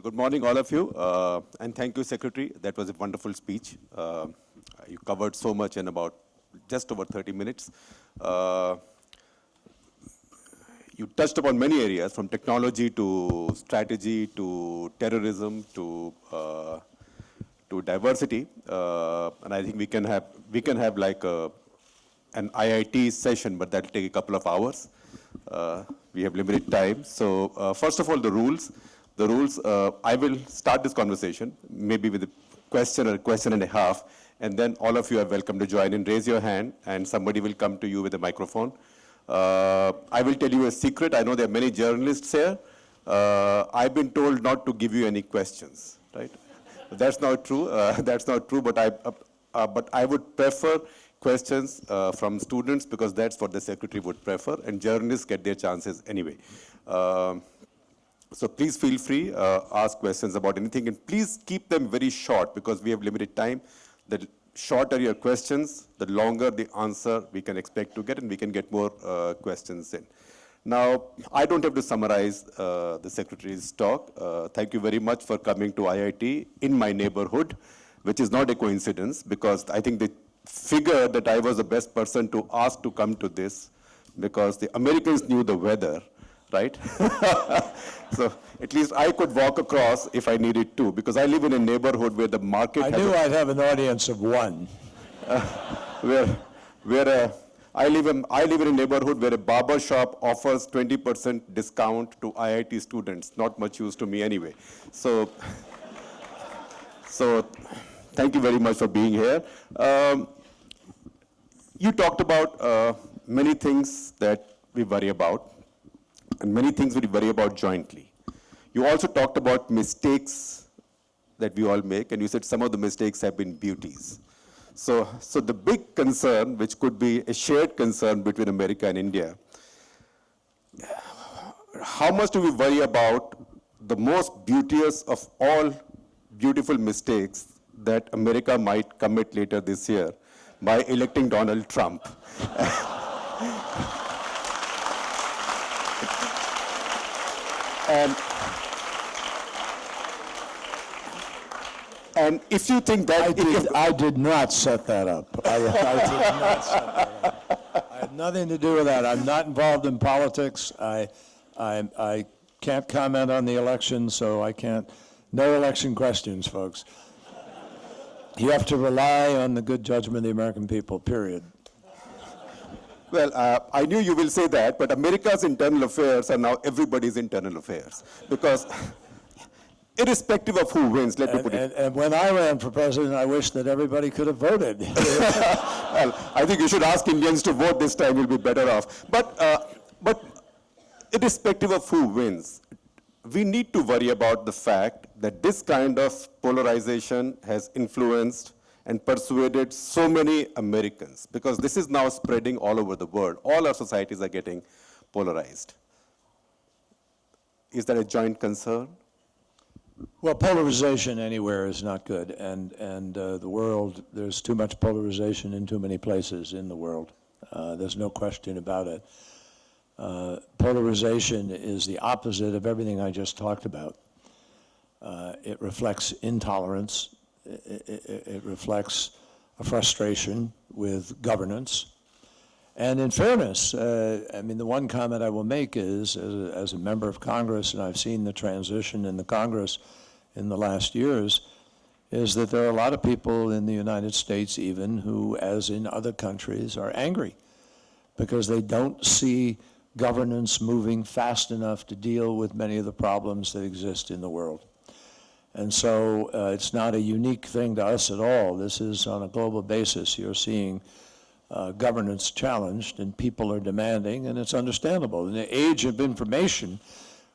Good morning, all of you, and thank you, Secretary. That was a wonderful speech. You covered so much in about just over 30 minutes. You touched upon many areas, from technology to strategy to terrorism to diversity, and I think we can have like an IIT session, but that'll take a couple of hours. We have limited time. So first of all, the rules. The rules, I will start this conversation, maybe with a question or a question and a half, and then all of you are welcome to join in. Raise your hand, and somebody will come to you with a microphone. I will tell you a secret. I know there are many journalists here. I've been told not to give you any questions, right? That's not true. That's not true, but I would prefer questions from students, because that's what the secretary would prefer, and journalists get their chances anyway. So please feel free, ask questions about anything, and please keep them very short, because we have limited time. The shorter your questions, the longer the answer we can expect to get, and we can get more questions in. Now, I don't have to summarize the Secretary's talk. Thank you very much for coming to IIT in my neighborhood, which is not a coincidence, because I think they figured that I was the best person to ask to come to this, because the Americans knew the weather, right? So at least I could walk across if I needed to, because I live in a neighborhood where the market I knew I'd have an audience of one. I live in a neighborhood where a barber shop offers 20% discount to IIT students. Not much use to me anyway. So thank you very much for being here. You talked about many things that we worry about, and many things we worry about jointly. You also talked about mistakes that we all make, and you said some of the mistakes have been beauties. So the big concern, which could be a shared concern between America and India, how much do we worry about the most beauteous of all beautiful mistakes that America might commit later this year by electing Donald Trump? And if you think that... I did not set that up. I did not set that up. I had nothing to do with that. I'm not involved in politics. I can't comment on the election, so I can't. No election questions, folks. You have to rely on the good judgment of the American people, period. Well, I knew you will say that, but America's internal affairs are now everybody's internal affairs. Because irrespective of who wins, let me put it. And when I ran for president, I wish that everybody could have voted. Well, I think you should ask Indians to vote this time, you'll be better off. But irrespective of who wins, we need to worry about the fact that this kind of polarization has influenced and persuaded so many Americans, because this is now spreading all over the world. All our societies are getting polarized. Is that a joint concern? Well, polarization anywhere is not good, and the world, there's too much polarization in too many places in the world. There's no question about it. Polarization is the opposite of everything I just talked about. It reflects intolerance. It reflects a frustration with governance. And in fairness, I mean, the one comment I will make is, as a member of Congress, and I've seen the transition in the Congress in the last years, is that there are a lot of people in the United States even who, as in other countries, are angry because they don't see governance moving fast enough to deal with many of the problems that exist in the world. And so it's not a unique thing to us at all. This is on a global basis. You're seeing governance challenged, and people are demanding, and it's understandable. In the age of information,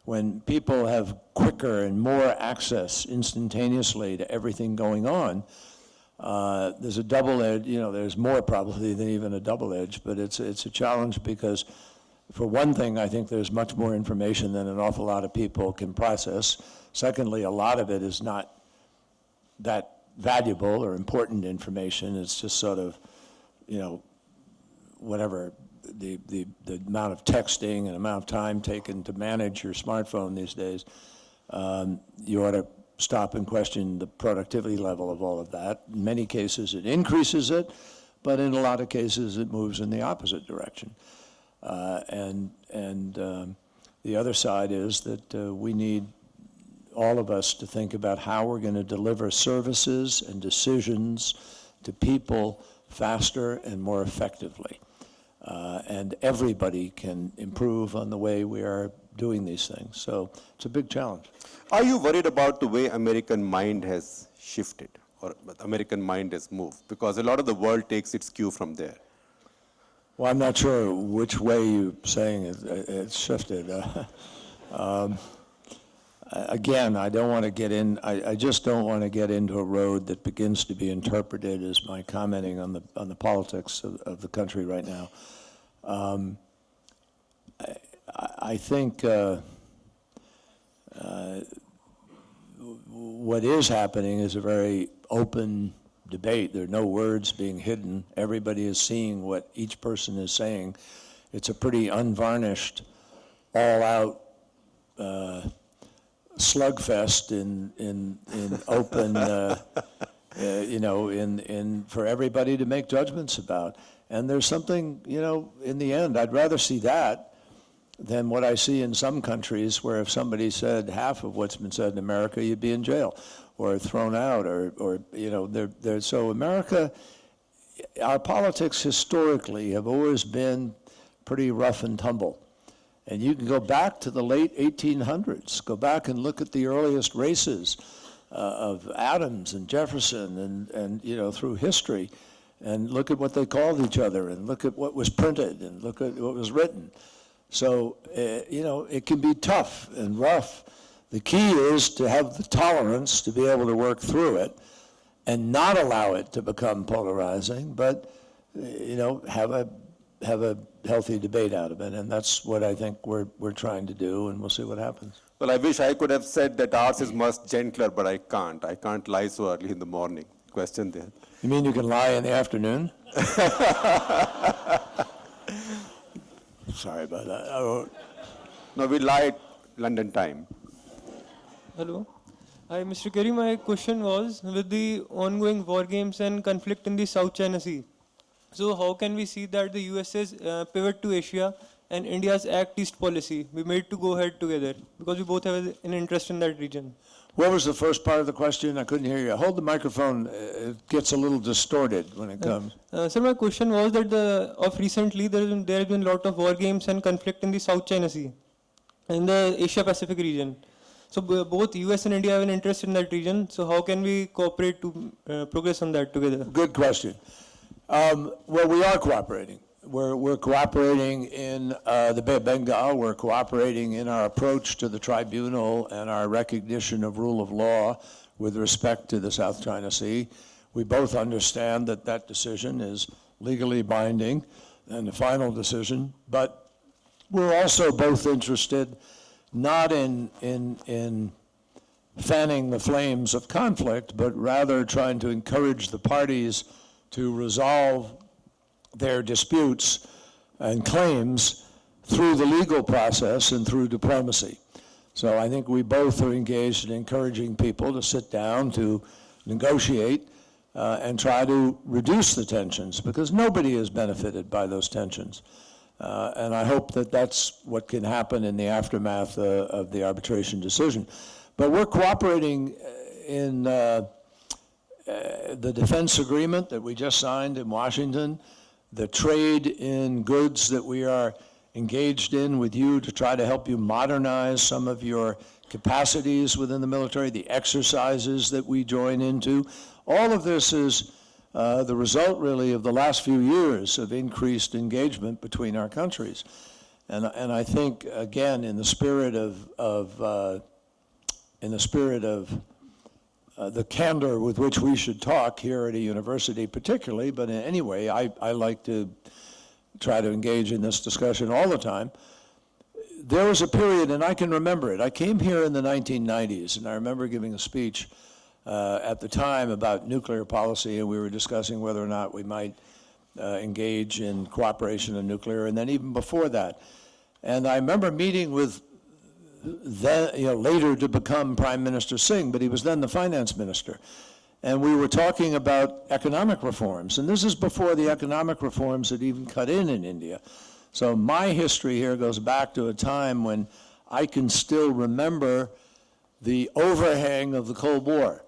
when people have quicker and more access instantaneously to everything going on, there's a double edge, there's more probably than even a double edge, but it's a challenge because, for one thing, I think there's much more information than an awful lot of people can process. Secondly, a lot of it is not that valuable or important information. It's just sort of, whatever, the amount of texting and amount of time taken to manage your smartphone these days You ought to stop and question the productivity level of all of that. In many cases, it increases it, but in a lot of cases, it moves in the opposite direction. The other side is that we need all of us to think about how we're going to deliver services and decisions to people faster and more effectively. And everybody can improve on the way we are doing these things. So it's a big challenge. Are you worried about the way American mind has shifted or American mind has moved? Because a lot of the world takes its cue from there. Well, I'm not sure which way you're saying it's shifted. Again, I don't want to get in, I just don't want to get into a road that begins to be interpreted as my commenting on the politics of the country right now. I think what is happening is a very open debate. There are no words being hidden. Everybody is seeing what each person is saying. It's a pretty unvarnished, all-out slugfest in open, for everybody to make judgments about. And there's something, in the end, I'd rather see that than what I see in some countries where if somebody said half of what's been said in America, you'd be in jail or thrown out so America, our politics historically have always been pretty rough and tumble. And you can go back to the late 1800s, go back and look at the earliest races of Adams and Jefferson and through history, and look at what they called each other, and look at what was printed, and look at what was written. So, it can be tough and rough. The key is to have the tolerance to be able to work through it and not allow it to become polarizing, but, have a healthy debate out of it. And that's what I think we're trying to do, and we'll see what happens. Well, I wish I could have said that ours is much gentler, but I can't. I can't lie so early in the morning. Question there. You mean you can lie in the afternoon? Sorry about that. No, we lie at London time. Hello. Hi, Mr. Kerry. My question was with the ongoing war games and conflict in the South China Sea. So how can we see that the USA's pivot to Asia and India's Act East policy be made to go ahead together? Because we both have an interest in that region. What was the first part of the question? I couldn't hear you. Hold the microphone. It gets a little distorted when it comes. Sir, my question was that of recently there has been a lot of war games and conflict in the South China Sea, in the Asia Pacific region. So both US and India have an interest in that region. So how can we cooperate to progress on that together? Good question. Well, we are cooperating. We're cooperating in the Bay of Bengal. We're cooperating in our approach to the tribunal and our recognition of rule of law with respect to the South China Sea. We both understand that that decision is legally binding and the final decision, but we're also both interested not in fanning the flames of conflict, but rather trying to encourage the parties to resolve their disputes and claims through the legal process and through diplomacy. So I think we both are engaged in encouraging people to sit down, to negotiate, and try to reduce the tensions, because nobody is benefited by those tensions. And I hope that that's what can happen in the aftermath of the arbitration decision. But we're cooperating in the defense agreement that we just signed in Washington, the trade in goods that we are engaged in with you to try to help you modernize some of your capacities within the military, the exercises that we join into. All of this is the result, really, of the last few years of increased engagement between our countries. And I think, again, in the spirit of the candor with which we should talk here at a university particularly, but in any way, I like to try to engage in this discussion all the time. There was a period, and I can remember it. I came here in the 1990s, and I remember giving a speech at the time about nuclear policy, and we were discussing whether or not we might engage in cooperation in nuclear, and then even before that. And I remember meeting with later to become Prime Minister Singh, but he was then the finance minister. And we were talking about economic reforms, and this is before the economic reforms had even cut in India. So my history here goes back to a time when I can still remember the overhang of the Cold War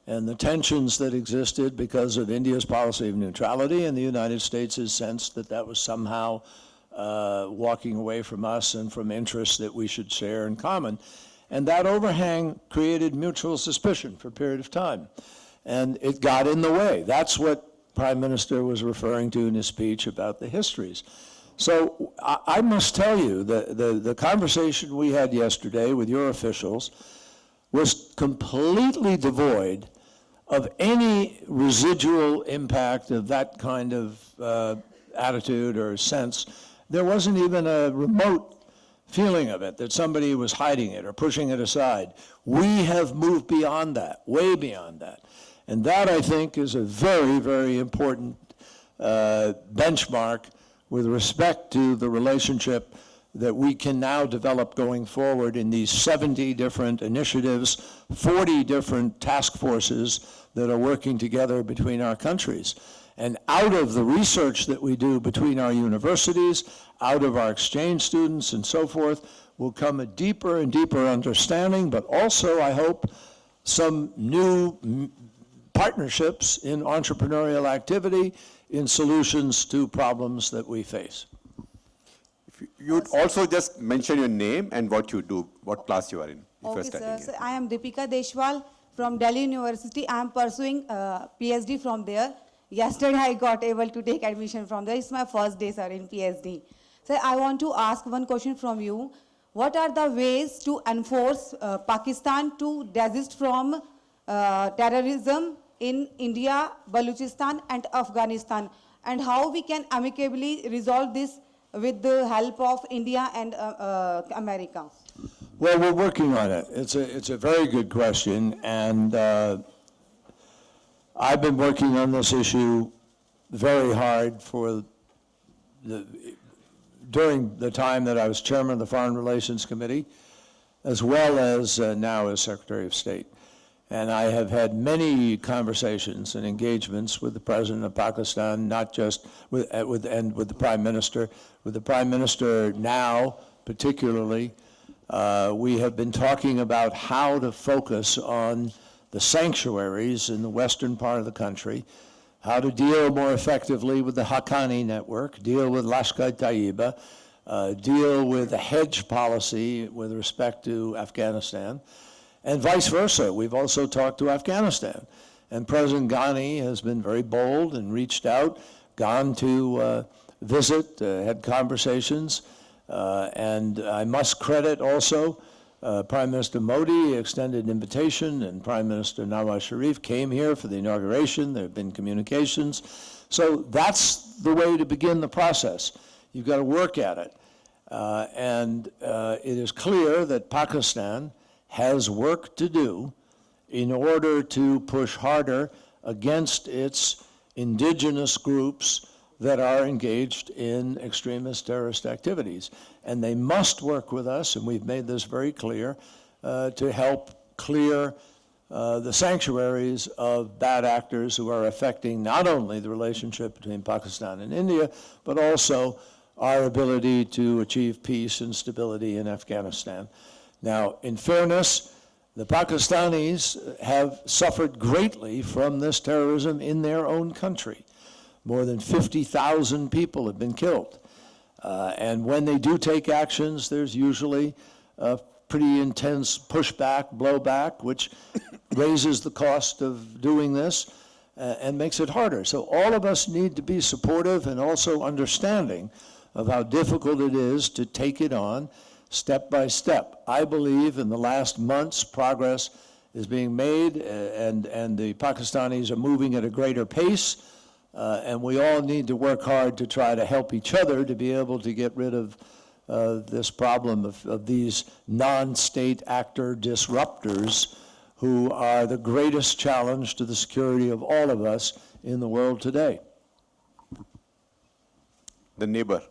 and the tensions that existed because of India's policy of neutrality and the United States' sense that that was somehow walking away from us and from interests that we should share in common. And that overhang created mutual suspicion for a period of time. And it got in the way. That's what Prime Minister was referring to in his speech about the histories. So I must tell you, the conversation we had yesterday with your officials was completely devoid of any residual impact of that kind of attitude or sense. There wasn't even a remote feeling of it, that somebody was hiding it or pushing it aside. We have moved beyond that, way beyond that. And that, I think, is a very, very important benchmark with respect to the relationship that we can now develop going forward in these 70 different initiatives, 40 different task forces that are working together between our countries. And out of the research that we do between our universities, out of our exchange students and so forth, will come a deeper and deeper understanding, but also, I hope, some new partnerships in entrepreneurial activity, in solutions to problems that we face. You'd also just mention your name and what you do, what class you are in. If you're Okay, sir. studying So it. I am Deepika Deshwal from Delhi University. I am pursuing PhD from there. Yesterday I got able to take admission from there. It's my first day, sir, in PhD. So I want to ask one question from you. What are the ways to enforce Pakistan to desist from terrorism in India, Balochistan and Afghanistan? And how we can amicably resolve this with the help of India and America? Well, we're working on it. It's a very good question, and I've been working on this issue very hard during the time that I was chairman of the Foreign Relations Committee, as well as now as Secretary of State. And I have had many conversations and engagements with the President of Pakistan, not just with the Prime Minister. With the Prime Minister now, particularly, we have been talking about how to focus on the sanctuaries in the western part of the country, how to deal more effectively with the Haqqani network, deal with Lashkar-e-Taiba, deal with the hedge policy with respect to Afghanistan, and vice versa. We've also talked to Afghanistan. And President Ghani has been very bold and reached out, gone to visit, had conversations, and I must credit also Prime Minister Modi extended an invitation, and Prime Minister Nawaz Sharif came here for the inauguration. There have been communications. So that's the way to begin the process. You've got to work at it. And it is clear that Pakistan has work to do in order to push harder against its indigenous groups that are engaged in extremist terrorist activities. And they must work with us, and we've made this very clear, to help clear the sanctuaries of bad actors who are affecting not only the relationship between Pakistan and India, but also our ability to achieve peace and stability in Afghanistan. Now, in fairness, the Pakistanis have suffered greatly from this terrorism in their own country. More than 50,000 people have been killed. And when they do take actions, there's usually a pretty intense pushback, blowback, which raises the cost of doing this and makes it harder. So all of us need to be supportive and also understanding of how difficult it is to take it on step by step. I believe in the last months progress is being made, and the Pakistanis are moving at a greater pace, and we all need to work hard to try to help each other to be able to get rid of this problem of these non-state actor disruptors who are the greatest challenge to the security of all of us in the world today. The neighbor.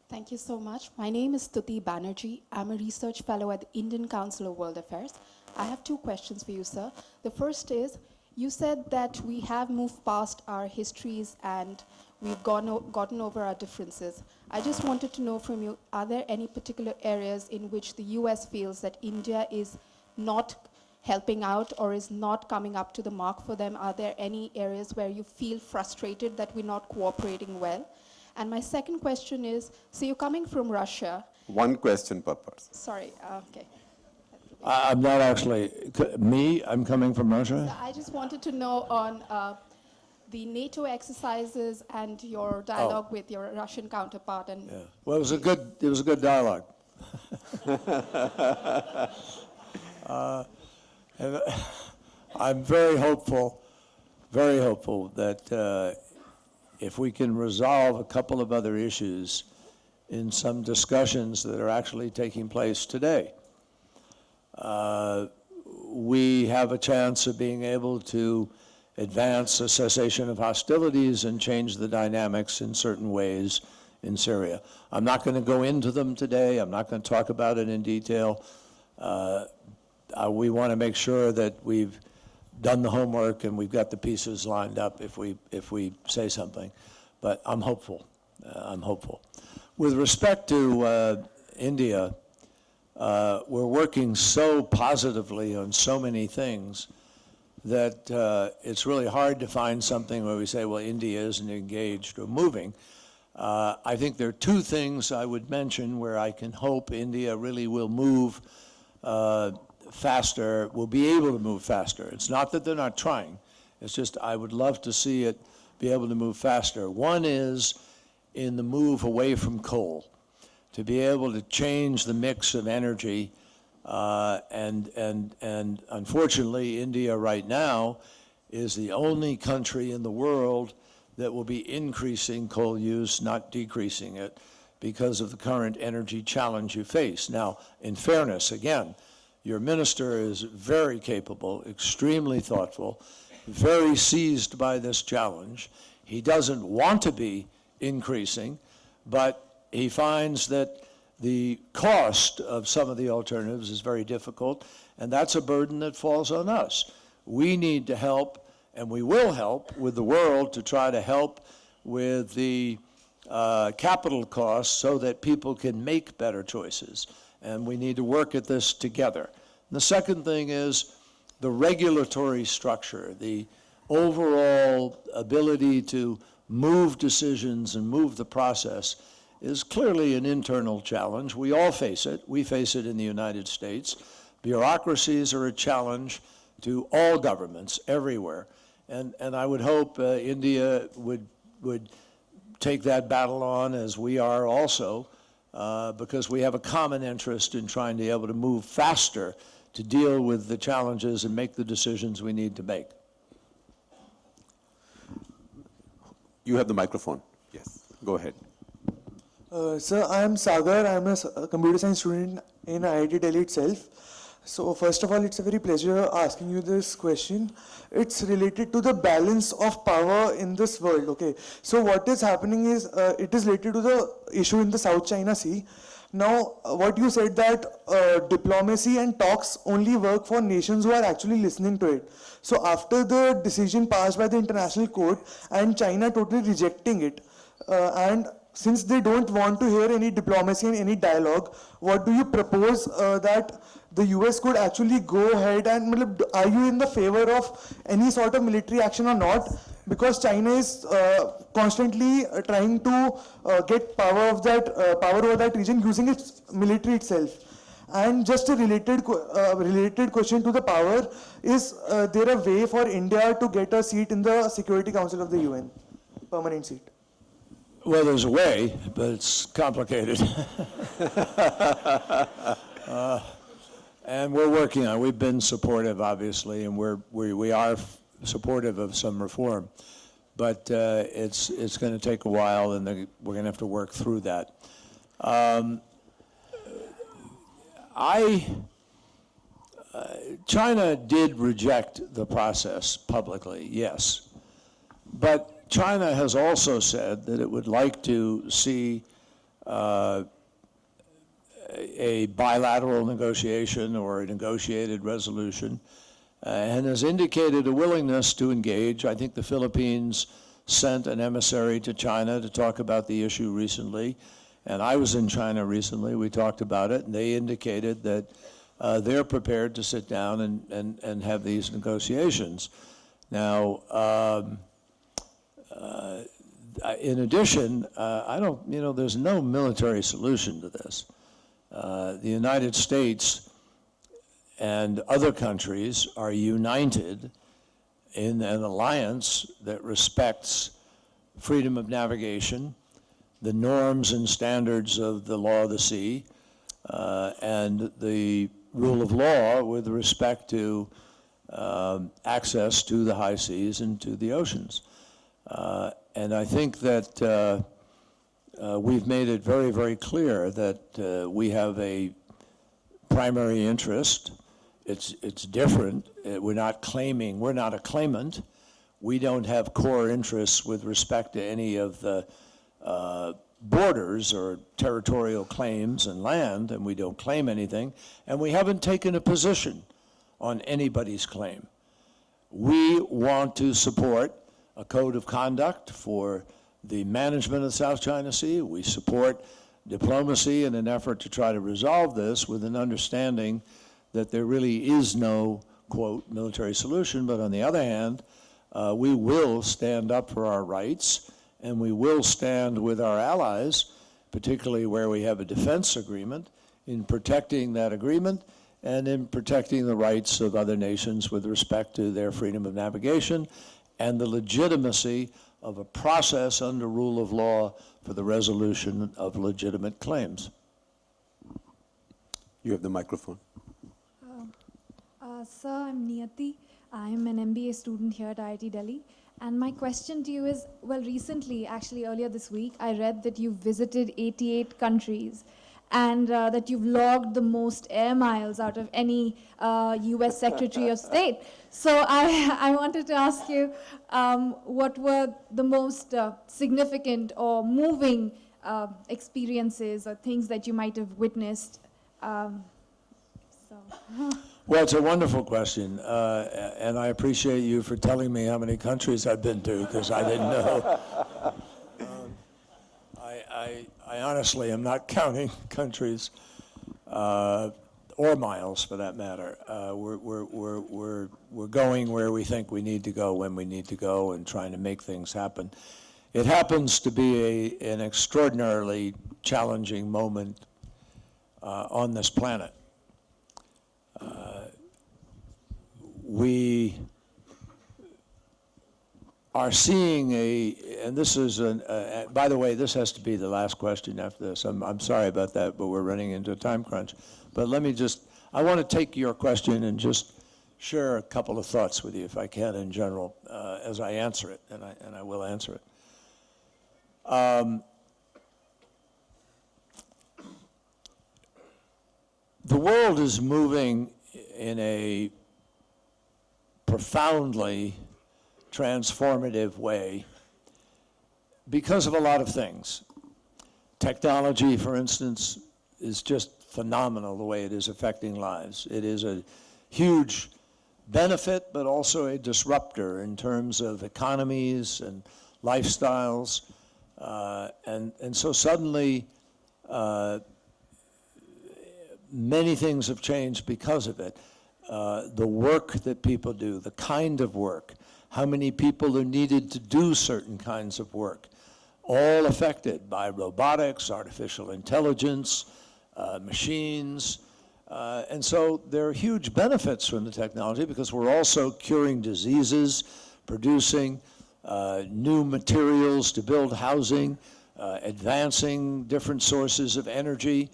Thank you so much. My name is Stuti Banerjee. I'm a research fellow at the Indian Council of World Affairs. I have two questions for you, sir. The first is, you said that we have moved past our histories and we've gotten over our differences. I just wanted to know from you, are there any particular areas in which the US feels that India is not helping out or is not coming up to the mark for them? Are there any areas where you feel frustrated that we're not cooperating well? And my second question is, so you're coming from Russia. One question per person. Sorry, okay. I'm not actually, I'm coming from Russia? I just wanted to know on the NATO exercises and your dialogue with your Russian counterpart. And Yeah. Well, it was a good dialogue. And I'm very hopeful that if we can resolve a couple of other issues in some discussions that are actually taking place today, we have a chance of being able to advance a cessation of hostilities and change the dynamics in certain ways in Syria. I'm not going to go into them today. I'm not going to talk about it in detail. We want to make sure that we've done the homework and we've got the pieces lined up if we say something. But I'm hopeful. With respect to India, we're working so positively on so many things that it's really hard to find something where we say, well, India isn't engaged or moving. I think there are two things I would mention where I can hope India really will move faster, will be able to move faster. It's not that they're not trying. It's just I would love to see it be able to move faster. One is in the move away from coal, to be able to change the mix of energy. And unfortunately, India right now is the only country in the world that will be increasing coal use, not decreasing it, because of the current energy challenge you face. Now, in fairness, again, your minister is very capable, extremely thoughtful, very seized by this challenge. He doesn't want to be increasing, but he finds that the cost of some of the alternatives is very difficult, and that's a burden that falls on us. We need to help, and we will help with the world to try to help with the capital costs so that people can make better choices. And we need to work at this together. And the second thing is the regulatory structure, the overall ability to move decisions and move the process is clearly an internal challenge. We all face it. We face it in the United States. Bureaucracies are a challenge to all governments everywhere. And I would hope India would take that battle on, as we are also, because we have a common interest in trying to be able to move faster to deal with the challenges and make the decisions we need to make. You have the microphone. Yes, go ahead. Sir, I am Sagar. I am a computer science student in IIT Delhi itself. So first of all, it's a very pleasure asking you this question. It's related to the balance of power in this world. Okay. So what is happening is it is related to the issue in the South China Sea. Now, what you said that diplomacy and talks only work for nations who are actually listening to it. So after the decision passed by the International Court and China totally rejecting it, and since they don't want to hear any diplomacy and any dialogue, what do you propose that the US could actually go ahead and, are you in the favor of any sort of military action or not? Because China is constantly trying to get power over that region using its military itself. And just a related question to the power, is there a way for India to get a seat in the Security Council of the UN, permanent seat? Well, there's a way, but it's complicated. And we're working on it. We've been supportive, obviously, and we are supportive of some reform. But it's going to take a while, and we're going to have to work through that. China did reject the process publicly, yes. But China has also said that it would like to see a bilateral negotiation or a negotiated resolution, and has indicated a willingness to engage. I think the Philippines sent an emissary to China to talk about the issue recently, and I was in China recently. We talked about it, and they indicated that they're prepared to sit down and have these negotiations. Now, in addition, there's no military solution to this. The United States and other countries are united in an alliance that respects freedom of navigation, the norms and standards of the law of the sea, and the rule of law with respect to access to the high seas and to the oceans. And I think that we've made it very, very clear that we have a primary interest. It's different. We're not claiming, we're not a claimant. We don't have core interests with respect to any of the borders or territorial claims and land, and we don't claim anything, and we haven't taken a position on anybody's claim. We want to support a code of conduct for the management of the South China Sea. We support diplomacy in an effort to try to resolve this with an understanding that there really is no, quote, military solution, but on the other hand, we will stand up for our rights, and we will stand with our allies, particularly where we have a defense agreement, in protecting that agreement and in protecting the rights of other nations with respect to their freedom of navigation and the legitimacy of a process under rule of law for the resolution of legitimate claims. You have the microphone. Sir, I'm Niyati. I'm an MBA student here at IIT Delhi. And my question to you is, well, recently, actually earlier this week, I read that you visited 88 countries and that you've logged the most air miles out of any US Secretary of State. So I wanted to ask you, what were the most significant or moving experiences or things that you might have witnessed? Well, it's a wonderful question, and I appreciate you for telling me how many countries I've been to, because I didn't know. I honestly am not counting countries or miles, for that matter. We're going where we think we need to go when we need to go, and trying to make things happen. It happens to be an extraordinarily challenging moment on this planet. We are seeing and this is, by the way, this has to be the last question after this. I'm sorry about that, but we're running into a time crunch. But I want to take your question and just share a couple of thoughts with you, if I can, in general, as I answer it, and I will answer it. The world is moving in a profoundly transformative way because of a lot of things. Technology, for instance, is just phenomenal the way it is affecting lives. It is a huge benefit, but also a disruptor in terms of economies and lifestyles. And so suddenly, many things have changed because of it. The work that people do, the kind of work, how many people are needed to do certain kinds of work, all affected by robotics, artificial intelligence, machines. And so there are huge benefits from the technology because we're also curing diseases, producing new materials to build housing, advancing different sources of energy.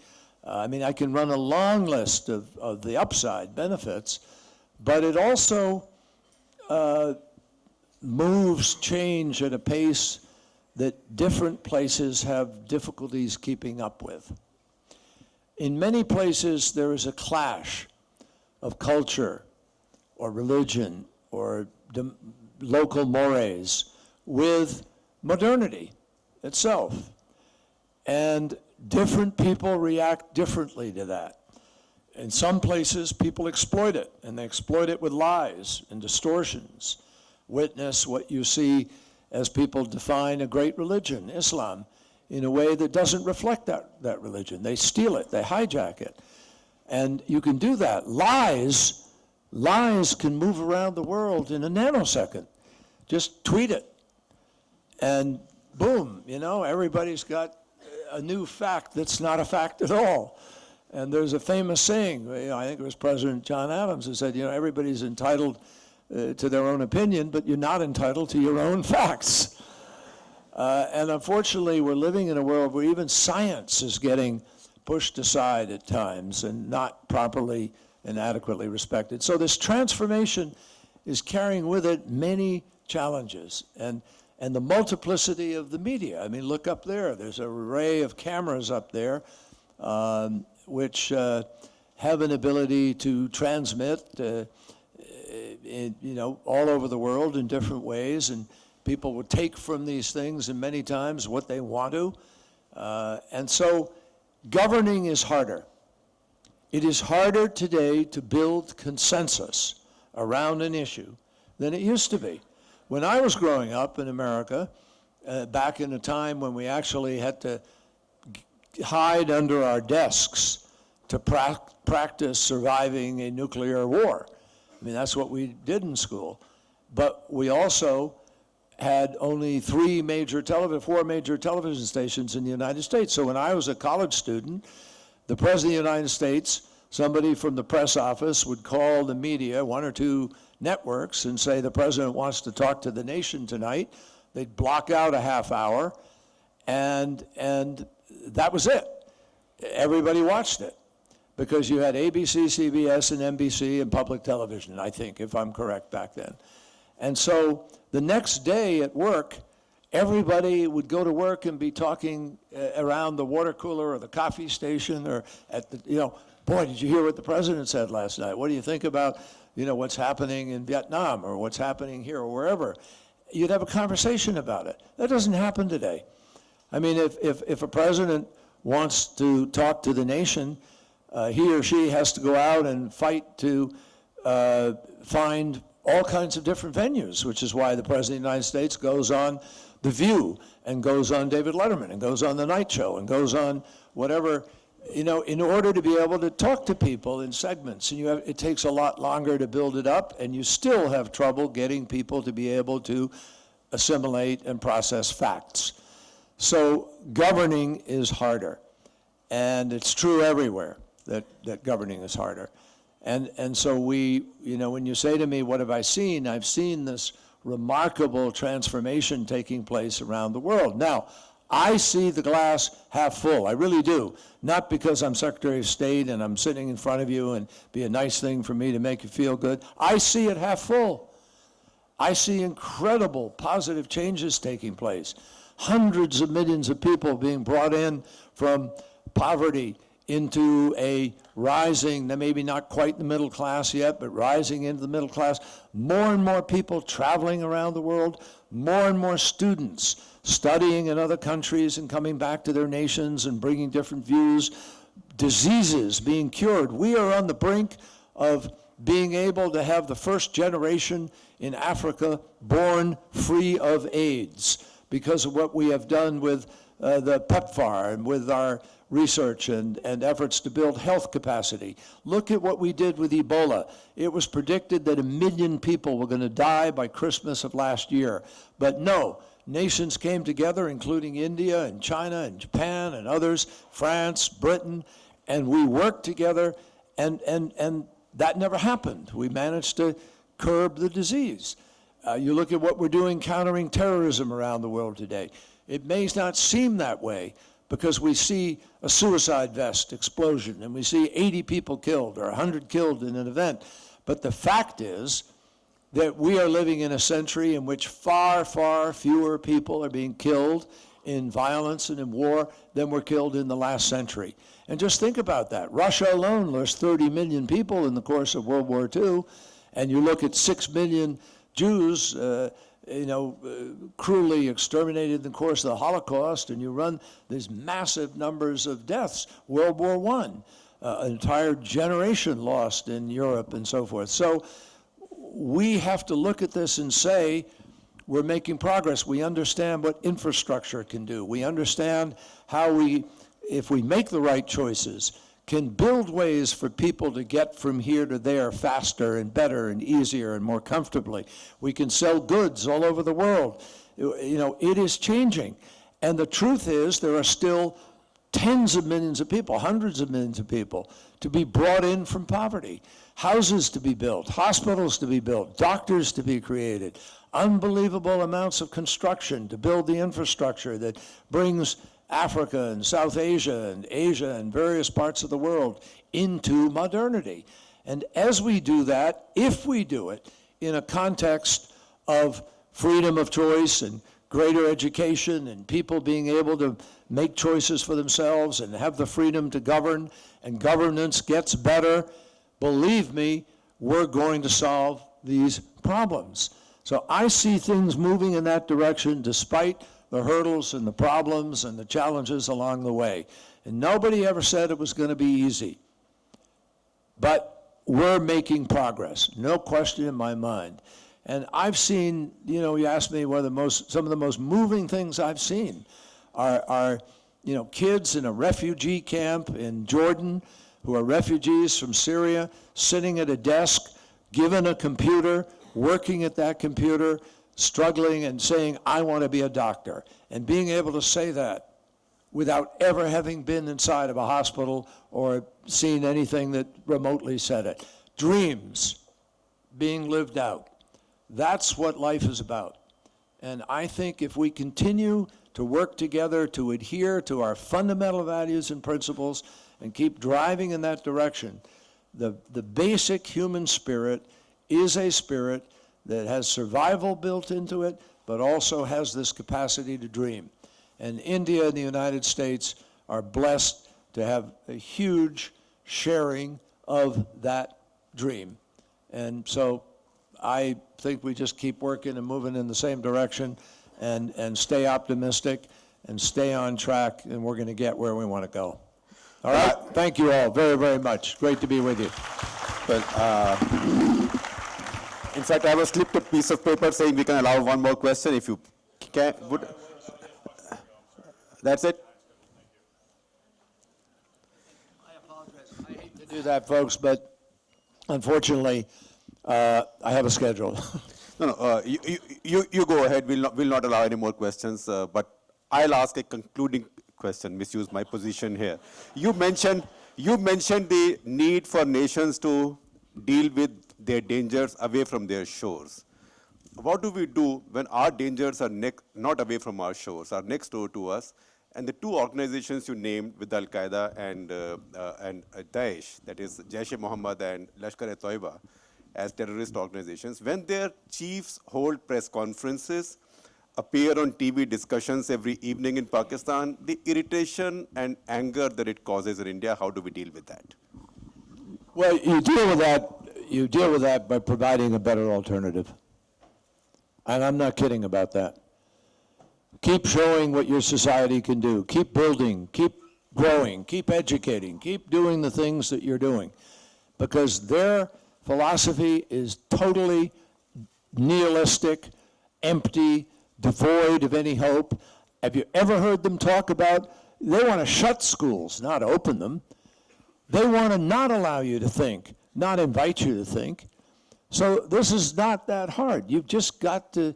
I mean, I can run a long list of the upside benefits, but it also moves change at a pace that different places have difficulties keeping up with. In many places, there is a clash of culture or religion or local mores with modernity itself. And different people react differently to that. In some places, people exploit it, and they exploit it with lies and distortions. Witness what you see as people define a great religion, Islam, in a way that doesn't reflect that religion. They steal it, they hijack it. And you can do that. Lies can move around the world in a nanosecond. Just tweet it. And boom, everybody's got a new fact that's not a fact at all. And there's a famous saying, I think it was President John Adams who said, everybody's entitled to their own opinion, but you're not entitled to your own facts. And unfortunately, we're living in a world where even science is getting pushed aside at times and not properly and adequately respected. So this transformation is carrying with it many challenges. And the multiplicity of the media. I mean, look up there. There's an array of cameras up there which have an ability to transmit, all over the world in different ways, and people will take from these things, and many times what they want to. And so, governing is harder. It is harder today to build consensus around an issue than it used to be. When I was growing up in America, back in a time when we actually had to hide under our desks to practice surviving a nuclear war. I mean, that's what we did in school. But we also had only 4 major television stations in the United States. So when I was a college student, the President of the United States, somebody from the press office would call the media, 1 or 2 networks, and say the President wants to talk to the nation tonight. They'd block out a half hour, and that was it. Everybody watched it because you had ABC, CBS, and NBC and public television, I think, if I'm correct back then. And so the next day at work, everybody would go to work and be talking around the water cooler or the coffee station or at the, boy, did you hear what the President said last night? What do you think about, what's happening in Vietnam or what's happening here or wherever? You'd have a conversation about it. That doesn't happen today. I mean, if a president wants to talk to the nation, he or she has to go out and fight to find all kinds of different venues, which is why the President of the United States goes on The View and goes on David Letterman and goes on The Night Show and goes on whatever, in order to be able to talk to people in segments. And it takes a lot longer to build it up, and you still have trouble getting people to be able to assimilate and process facts. So governing is harder, and it's true everywhere that governing is harder. And so when you say to me, what have I seen? I've seen this remarkable transformation taking place around the world. Now, I see the glass half full. I really do. Not because I'm Secretary of State and I'm sitting in front of you and be a nice thing for me to make you feel good. I see it half full. I see incredible positive changes taking place. Hundreds of millions of people being brought in from poverty into a rising, maybe not quite the middle class yet, but rising into the middle class. More and more people traveling around the world, more and more students studying in other countries and coming back to their nations and bringing different views, diseases being cured. We are on the brink of being able to have the first generation in Africa born free of AIDS because of what we have done with the PEPFAR and with our research and efforts to build health capacity. Look at what we did with Ebola. It was predicted that 1 million people were going to die by Christmas of last year. But no, nations came together, including India and China and Japan and others, France, Britain, and we worked together, and that never happened. We managed to curb the disease. You look at what we're doing countering terrorism around the world today. It may not seem that way because we see a suicide vest explosion and we see 80 people killed or 100 killed in an event. But the fact is that we are living in a century in which far, far fewer people are being killed in violence and in war than were killed in the last century. And just think about that. Russia alone lost 30 million people in the course of World War II, and you look at 6 million Jews cruelly exterminated in the course of the Holocaust, and you run these massive numbers of deaths. World War I, an entire generation lost in Europe and so forth. So we have to look at this and say, we're making progress. We understand what infrastructure can do. We understand how we, if we make the right choices, can build ways for people to get from here to there faster and better and easier and more comfortably. We can sell goods all over the world. It is changing. And the truth is, there are still tens of millions of people, hundreds of millions of people to be brought in from poverty. Houses to be built, hospitals to be built, doctors to be created, unbelievable amounts of construction to build the infrastructure that brings Africa and South Asia and various parts of the world into modernity. And as we do that, if we do it in a context of freedom of choice and greater education and people being able to make choices for themselves and have the freedom to govern, and governance gets better, believe me, we're going to solve these problems. So I see things moving in that direction despite the hurdles and the problems and the challenges along the way. And nobody ever said it was going to be easy. But we're making progress, no question in my mind. And I've seen, you asked me what some of the most moving things I've seen are kids in a refugee camp in Jordan who are refugees from Syria, sitting at a desk, given a computer, working at that computer, struggling and saying, I want to be a doctor. And being able to say that without ever having been inside of a hospital or seen anything that remotely said it. Dreams being lived out. That's what life is about. And I think if we continue to work together to adhere to our fundamental values and principles and keep driving in that direction, the basic human spirit is a spirit that has survival built into it, but also has this capacity to dream. And India and the United States are blessed to have a huge sharing of that dream. And so I think we just keep working and moving in the same direction and stay optimistic and stay on track, and we're going to get where we want to go. All right? Thank you all very, very much. Great to be with you. Well, in fact, I was slipped a piece of paper saying we can allow one more question if you can. That's it? I apologize. I hate to do that, folks, but unfortunately, I have a schedule. No, you go ahead. We'll not allow any more questions. But I'll ask a concluding question. Misuse my position here. You mentioned the need for nations to deal with their dangers away from their shores. What do we do when our dangers are not away from our shores, are next door to us? And the two organizations you named with Al-Qaeda and Daesh, that is Jaish-e-Mohammed and Lashkar-e-Toiba, as terrorist organizations, when their chiefs hold press conferences, appear on TV discussions every evening in Pakistan, the irritation and anger that it causes in India, how do we deal with that? Well, you deal with that by providing a better alternative. And I'm not kidding about that. Keep showing what your society can do. Keep building, keep growing, keep educating, keep doing the things that you're doing. Because their philosophy is totally nihilistic, empty, devoid of any hope. Have you ever heard them talk about, they want to shut schools, not open them. They want to not allow you to think, not invite you to think. So this is not that hard. You've just got to,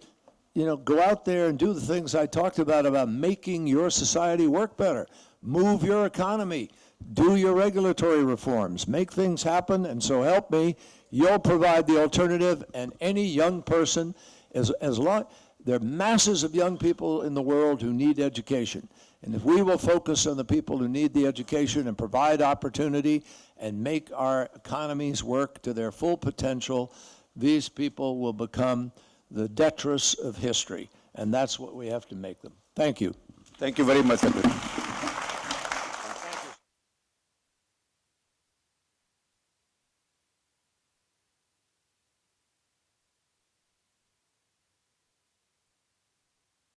go out there and do the things I talked about making your society work better. Move your economy. Do your regulatory reforms. Make things happen, and so help me, you'll provide the alternative, and any young person, as long, there are masses of young people in the world who need education. And if we will focus on the people who need the education and provide opportunity and make our economies work to their full potential, these people will become the detritus of history. And that's what we have to make them. Thank you. Thank you very much, Secretary.